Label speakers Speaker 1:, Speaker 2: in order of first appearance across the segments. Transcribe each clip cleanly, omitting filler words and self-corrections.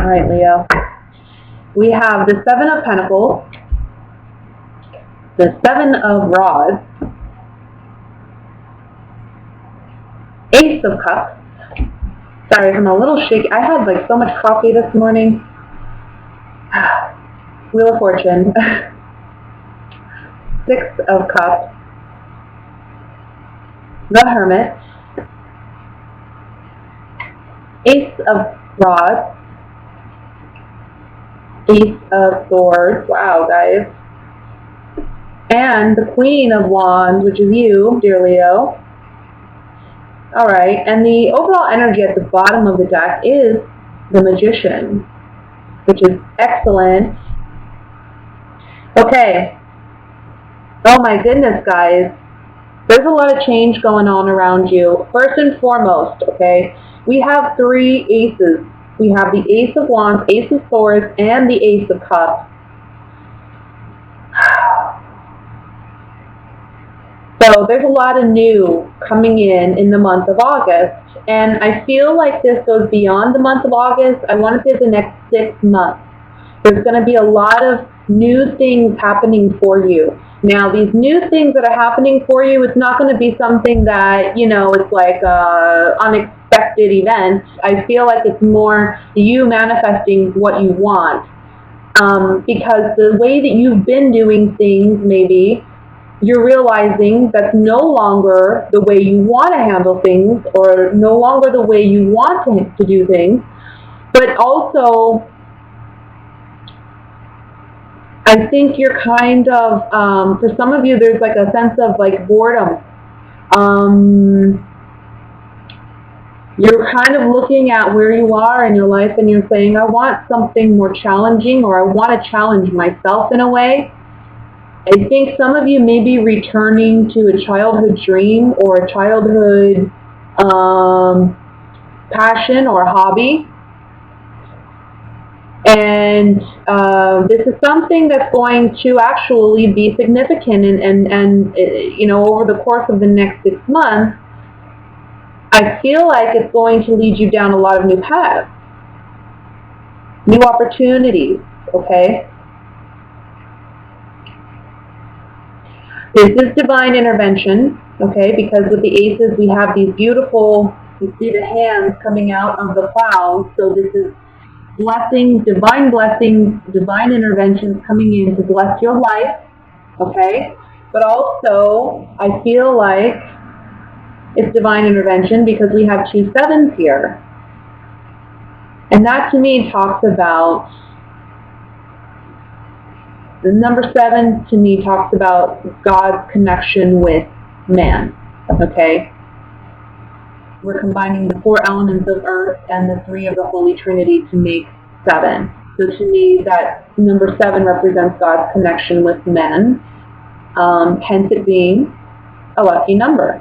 Speaker 1: All right, Leo. We have the Seven of Pentacles, the Seven of Rods, Ace of Cups. Sorry, I'm a little shaky. I had like so much coffee this morning. Wheel of Fortune. Six of Cups, the Hermit, Ace of Rods, Ace of Swords, wow guys, and the Queen of Wands, which is you, dear Leo. Alright, and the overall energy at the bottom of the deck is the Magician, which is excellent. Okay. Oh my goodness, guys. There's a lot of change going on around you. First and foremost, okay, we have three aces. We have the Ace of Wands, Ace of Swords, and the Ace of Cups. So there's a lot of new coming in the month of August. And I feel like this goes beyond the month of August. I want to say the next 6 months. There's going to be a lot of new things happening for you. Now, these new things that are happening for you, it's not going to be something that, you know, it's like unexpected events. I feel like it's more you manifesting what you want. Because the way that you've been doing things, maybe, you're realizing that's no longer the way you want to handle things or no longer the way you want to do things. But also, I think you're kind of, for some of you, there's like a sense of like boredom. You're kind of looking at where you are in your life and you're saying, I want something more challenging, or I want to challenge myself in a way. I think some of you may be returning to a childhood dream or a childhood passion or hobby. And this is something that's going to actually be significant and you know, over the course of the next 6 months, I feel like it's going to lead you down a lot of new paths, new opportunities, okay? This is divine intervention, okay, because with the aces we have these beautiful, you see the hands coming out of the clouds, so this is blessings, divine interventions coming in to bless your life, okay? But also, I feel like it's divine intervention because we have 2 sevens here. And that to me talks about, the number 7 to me talks about God's connection with man, okay? We're combining the 4 elements of earth and the 3 of the Holy Trinity to make 7. So to me, that number 7 represents God's connection with men, hence it being a lucky number.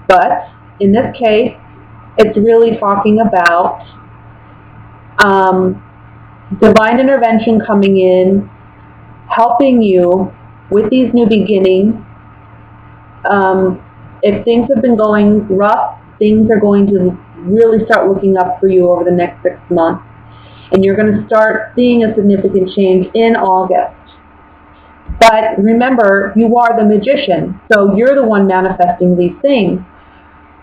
Speaker 1: But in this case, it's really talking about divine intervention coming in, helping you with these new beginnings. If things have been going rough, things are going to really start looking up for you over the next 6 months. And you're going to start seeing a significant change in August. But remember, you are the magician, so you're the one manifesting these things.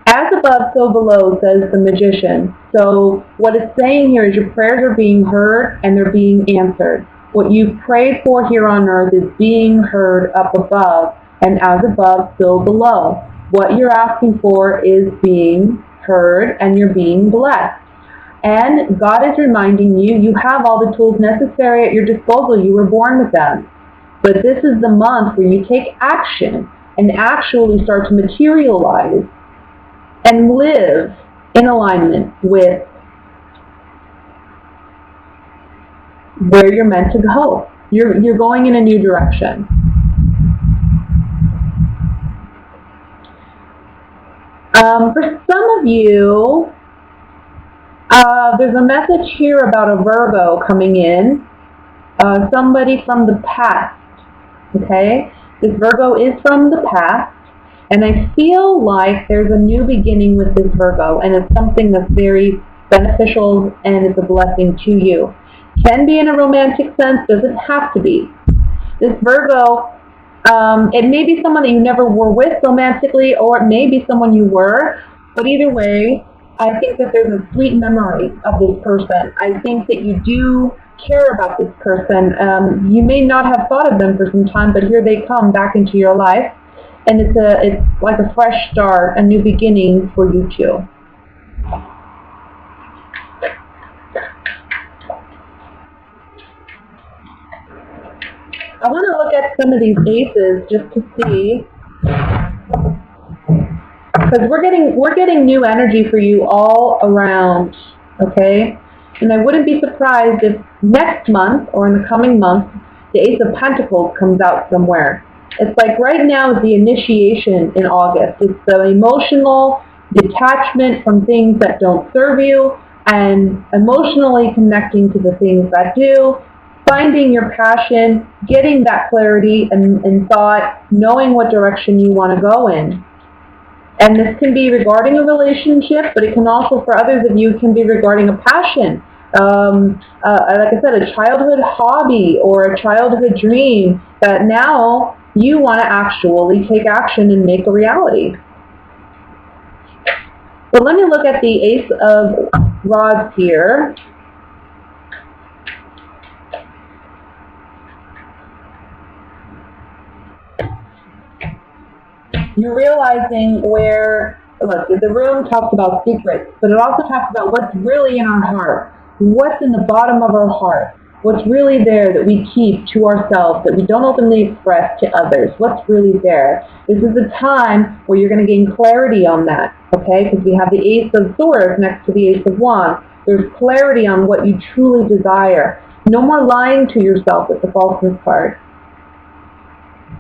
Speaker 1: As above, so below, says the magician. So what it's saying here is your prayers are being heard and they're being answered. What you've prayed for here on earth is being heard up above, and as above, so below. What you're asking for is being heard and you're being blessed. And God is reminding you, you have all the tools necessary at your disposal. You were born with them. But this is the month where you take action and actually start to materialize and live in alignment with where you're meant to go. You're going in a new direction. For some of you, there's a message here about a Virgo coming in, somebody from the past, okay? This Virgo is from the past, and I feel like there's a new beginning with this Virgo, and it's something that's very beneficial and is a blessing to you. Can be in a romantic sense, doesn't have to be. This Virgo, it may be someone that you never were with romantically, or it may be someone you were, but either way, I think that there's a sweet memory of this person. I think that you do care about this person. You may not have thought of them for some time, but here they come back into your life, and it's like a fresh start, a new beginning for you two. I want to look at some of these aces just to see, because we're getting new energy for you all around, okay? And I wouldn't be surprised if next month or in the coming month, the Ace of Pentacles comes out somewhere. It's like right now is the initiation in August. It's the emotional detachment from things that don't serve you and emotionally connecting to the things that do, finding your passion, getting that clarity and thought, knowing what direction you want to go in. And this can be regarding a relationship, but it can also, for others of you, can be regarding a passion. Like I said, a childhood hobby or a childhood dream that now you want to actually take action and make a reality. So let me look at the Ace of Rods here. You're realizing where, look, the room talks about secrets, but it also talks about what's really in our heart. What's in the bottom of our heart? What's really there that we keep to ourselves, that we don't openly express to others? What's really there? This is a time where you're going to gain clarity on that, okay? Because we have the Ace of Swords next to the Ace of Wands. There's clarity on what you truly desire. No more lying to yourself with the falseness card.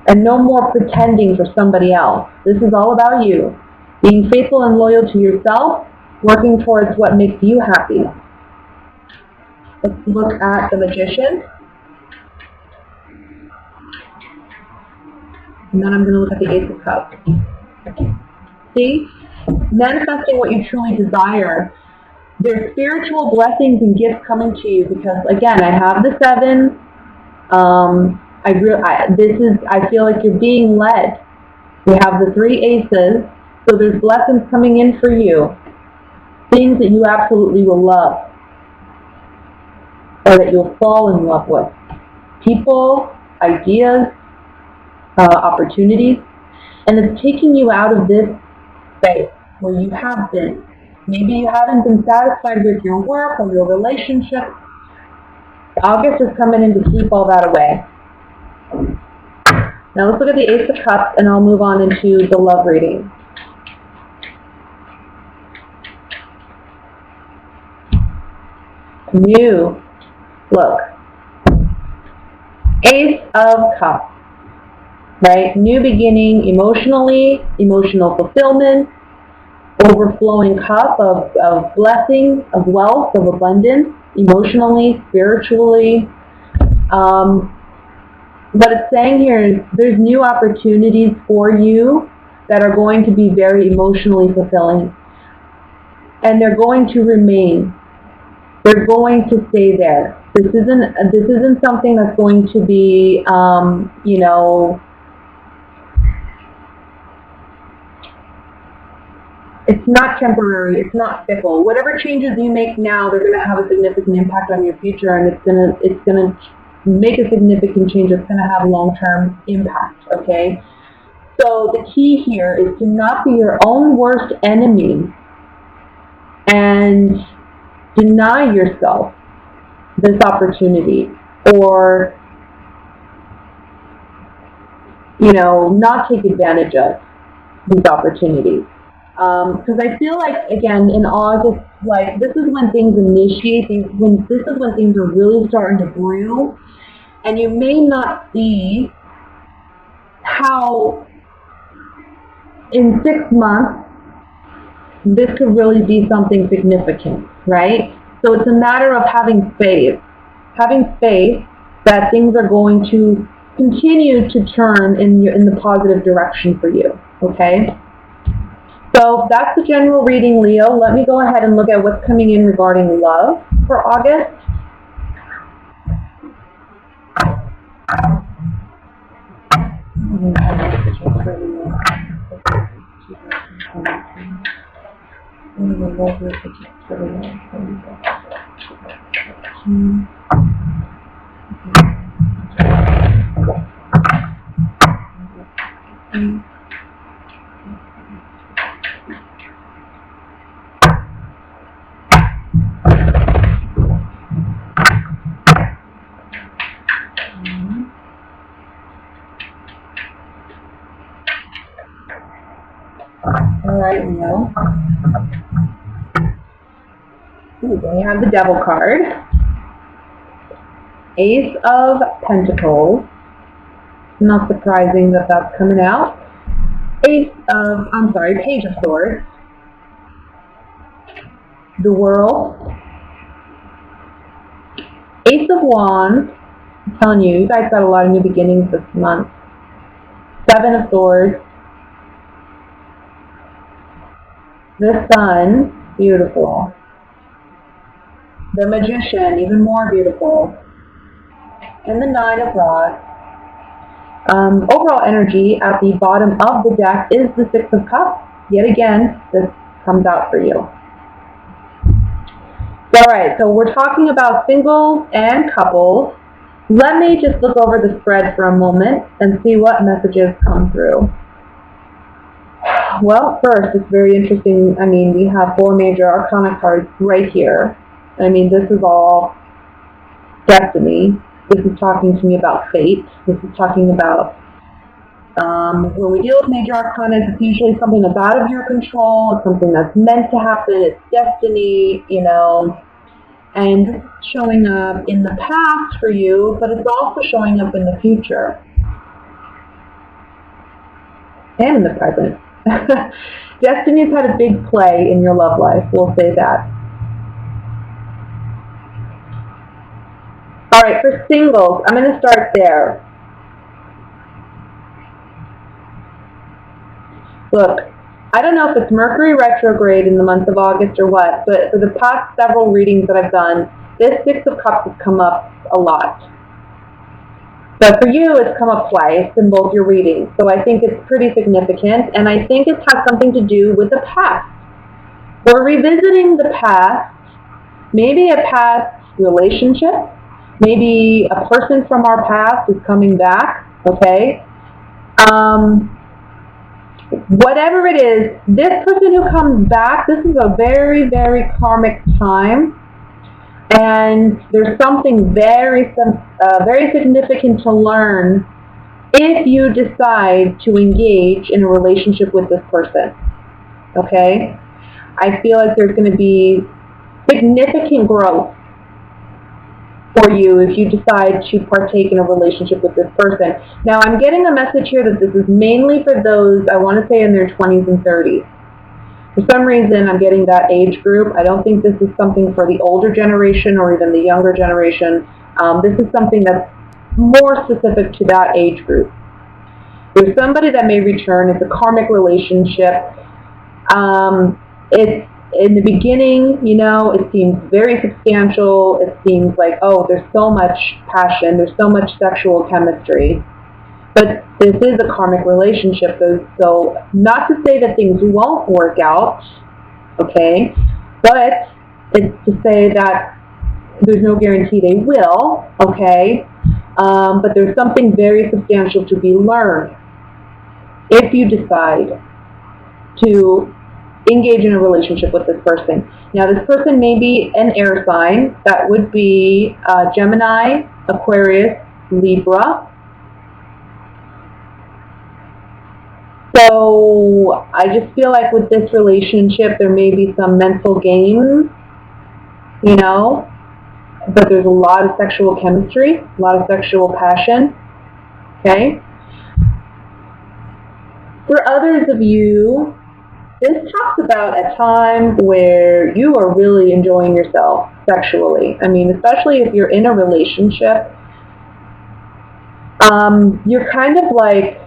Speaker 1: And no more pretending for somebody else. This is all about you. Being faithful and loyal to yourself, working towards what makes you happy. Let's look at the Magician. And then I'm going to look at the Ace of Cups. See? Manifesting what you truly desire. There's spiritual blessings and gifts coming to you because, again, I have the 7. I feel like you're being led. We have the 3 aces, so there's blessings coming in for you. Things that you absolutely will love, or that you'll fall in love with. People, ideas, opportunities, and it's taking you out of this space where you have been. Maybe you haven't been satisfied with your work or your relationship. August is coming in to sweep all that away. Now let's look at the Ace of Cups, and I'll move on into the love reading. New. Look. Ace of Cups. Right? New beginning emotionally, emotional fulfillment, overflowing cup of blessing, of wealth, of abundance, emotionally, spiritually. What it's saying here is there's new opportunities for you that are going to be very emotionally fulfilling. And they're going to remain. They're going to stay there. This isn't something that's going to be, it's not temporary. It's not fickle. Whatever changes you make now, they're going to have a significant impact on your future, and it's going to make a significant change. It's going to have long-term impact, okay? So the key here is to not be your own worst enemy and deny yourself this opportunity, or, not take advantage of these opportunities. Because I feel like, again, in August, like, this is when things initiate, this is when things are really starting to brew, and you may not see how in 6 months this could really be something significant, right? So it's a matter of having faith that things are going to continue to turn in the positive direction for you, okay? So that's the general reading, Leo. Let me go ahead and look at what's coming in regarding love for August. All right, Leo. Ooh, we have the Devil card. Ace of Pentacles. Not surprising that that's coming out. Page of Swords. The World. Ace of Wands. I'm telling you, you guys got a lot of new beginnings this month. Seven of Swords. The Sun. Beautiful. The Magician. Even more beautiful. And the Nine of Rods. Overall energy at the bottom of the deck is the Six of Cups. Yet again, this comes out for you. Alright, so we're talking about singles and couples. Let me just look over the spread for a moment and see what messages come through. Well, first, it's very interesting. I mean, we have 4 major arcana cards right here. I mean, this is all destiny. This is talking to me about fate. This is talking about, when we deal with major arcana, it's usually something that's out of your control. It's something that's meant to happen. It's destiny, you know, and it's showing up in the past for you, but it's also showing up in the future. And in the present. Destiny's had a big play in your love life, we'll say that. Alright, for singles, I'm going to start there. Look, I don't know if it's Mercury retrograde in the month of August or what, but for the past several readings that I've done, this Six of Cups has come up a lot. But for you, it's come up twice in both your readings, so I think it's pretty significant, and I think it has something to do with the past. We're revisiting the past, maybe a past relationship, maybe a person from our past is coming back, okay? Whatever it is, this person who comes back, this is a very, very karmic time. And there's something very significant to learn if you decide to engage in a relationship with this person. Okay? I feel like there's going to be significant growth for you if you decide to partake in a relationship with this person. Now, I'm getting a message here that this is mainly for those, I want to say, in their 20s and 30s. For some reason, I'm getting that age group. I don't think this is something for the older generation or even the younger generation. This is something that's more specific to that age group. There's somebody that may return. It's a karmic relationship. It's in the beginning, you know, it seems very substantial. It seems like, oh, there's so much passion. There's so much sexual chemistry. But this is a karmic relationship, so not to say that things won't work out, okay, but it's to say that there's no guarantee they will, okay, but there's something very substantial to be learned if you decide to engage in a relationship with this person. Now, this person may be an air sign. That would be Gemini, Aquarius, Libra. So I just feel like with this relationship, there may be some mental games, you know, but there's a lot of sexual chemistry, a lot of sexual passion, okay? For others of you, this talks about a time where you are really enjoying yourself sexually. I mean, especially if you're in a relationship, you're kind of like,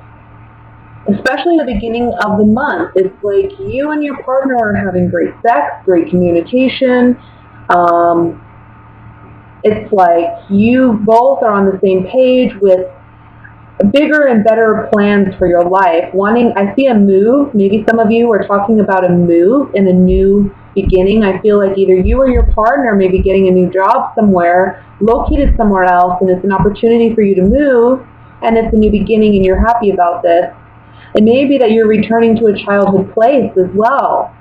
Speaker 1: especially the beginning of the month. It's like you and your partner are having great sex, great communication. It's like you both are on the same page with bigger and better plans for your life. I see a move. Maybe some of you are talking about a move and a new beginning. I feel like either you or your partner may be getting a new job somewhere, located somewhere else, and it's an opportunity for you to move, and it's a new beginning and you're happy about this. It may be that you're returning to a childhood place as well,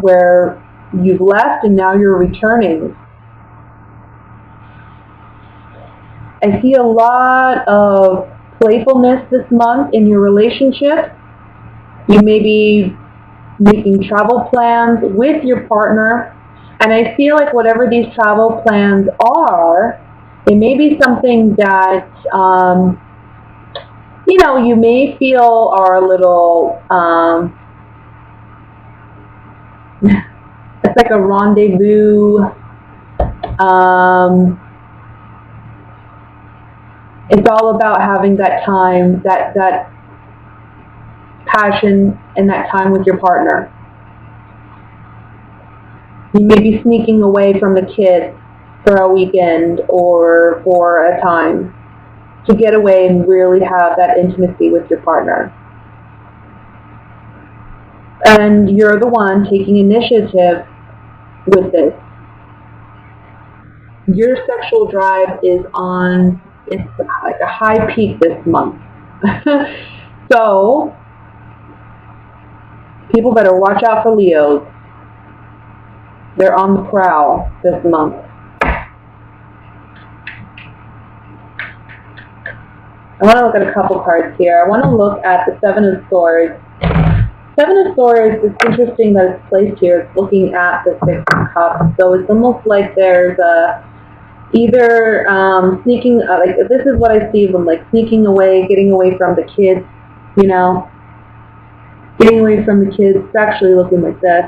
Speaker 1: where you've left and now you're returning. I see a lot of playfulness this month in your relationship. You may be making travel plans with your partner, and I feel like whatever these travel plans are, it may be something that you may feel are a little it's like a rendezvous. It's all about having that time, that passion and that time with your partner. You may be sneaking away from the kids for a weekend or for a time to get away and really have that intimacy with your partner. And you're the one taking initiative with this. Your sexual drive is on, it's like a high peak this month. So, people better watch out for Leos. They're on the prowl this month. I want to look at a couple cards here. I want to look at the Seven of Swords. Seven of Swords, it's interesting that it's placed here. It's looking at the Six of Cups. So it's almost like there's either sneaking, like this is what I see them, like sneaking away, getting away from the kids, getting away from the kids. It's actually looking like this.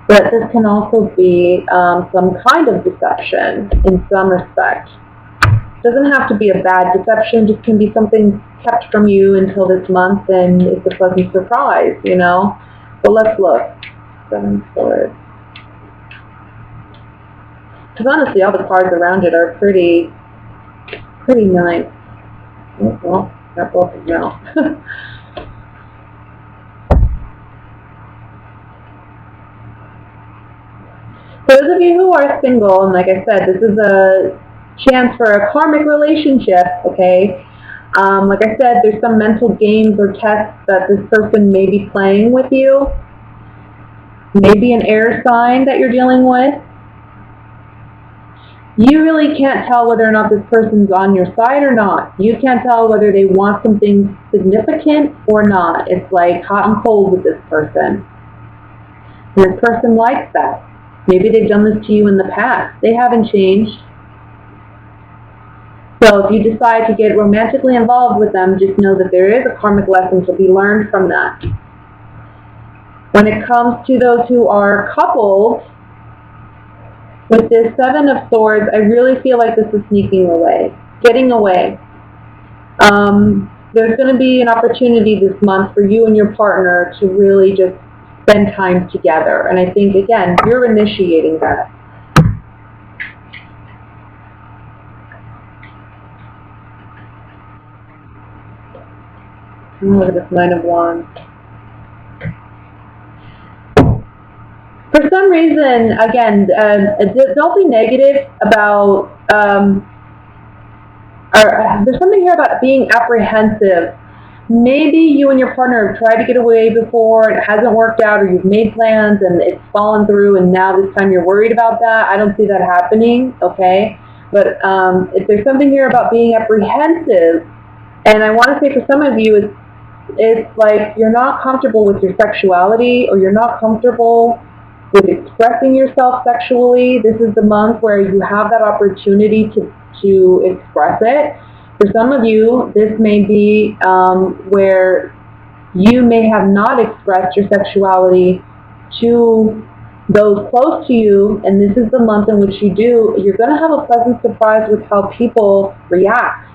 Speaker 1: But this can also be some kind of deception in some respect. It doesn't have to be a bad deception, just can be something kept from you until this month, and it's a pleasant surprise, But let's look. Seven of Swords. Because honestly, all the cards around it are pretty nice. Oh, well, not both of them now. For those of you who are single, and like I said, this is a chance for a karmic relationship, okay? Like I said, there's some mental games or tests that this person may be playing with you. Maybe an air sign that you're dealing with. You really can't tell whether or not this person's on your side or not. You can't tell whether they want something significant or not. It's like hot and cold with this person. And this person likes that. Maybe they've done this to you in the past. They haven't changed. So if you decide to get romantically involved with them, just know that there is a karmic lesson to be learned from that. When it comes to those who are coupled, with this Seven of Swords, I really feel like this is sneaking away, getting away. There's going to be an opportunity this month for you and your partner to really just spend time together. And I think, again, you're initiating that. Look at this Nine of Wands. For some reason, again, don't be negative about, there's something here about being apprehensive. Maybe you and your partner have tried to get away before, and it hasn't worked out, or you've made plans and it's fallen through, and now this time you're worried about that. I don't see that happening, okay? But if there's something here about being apprehensive, and I want to say for some of you, it's like you're not comfortable with your sexuality, or you're not comfortable with expressing yourself sexually. This is the month where you have that opportunity to express it. For some of you, this may be where you may have not expressed your sexuality to those close to you, and this is the month in which you do. You're going to have a pleasant surprise with how people react.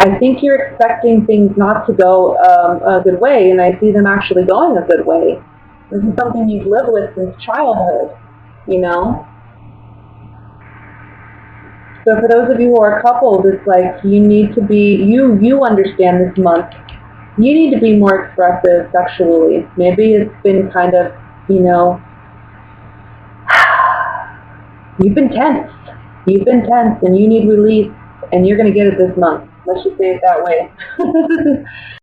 Speaker 1: I think you're expecting things not to go a good way, and I see them actually going a good way. This is something you've lived with since childhood, you know? So for those of you who are couples, it's like you need to be, you understand this month, you need to be more expressive sexually. Maybe it's been kind of, you know, you've been tense and you need release, and you're going to get it this month. Let's just say it that way.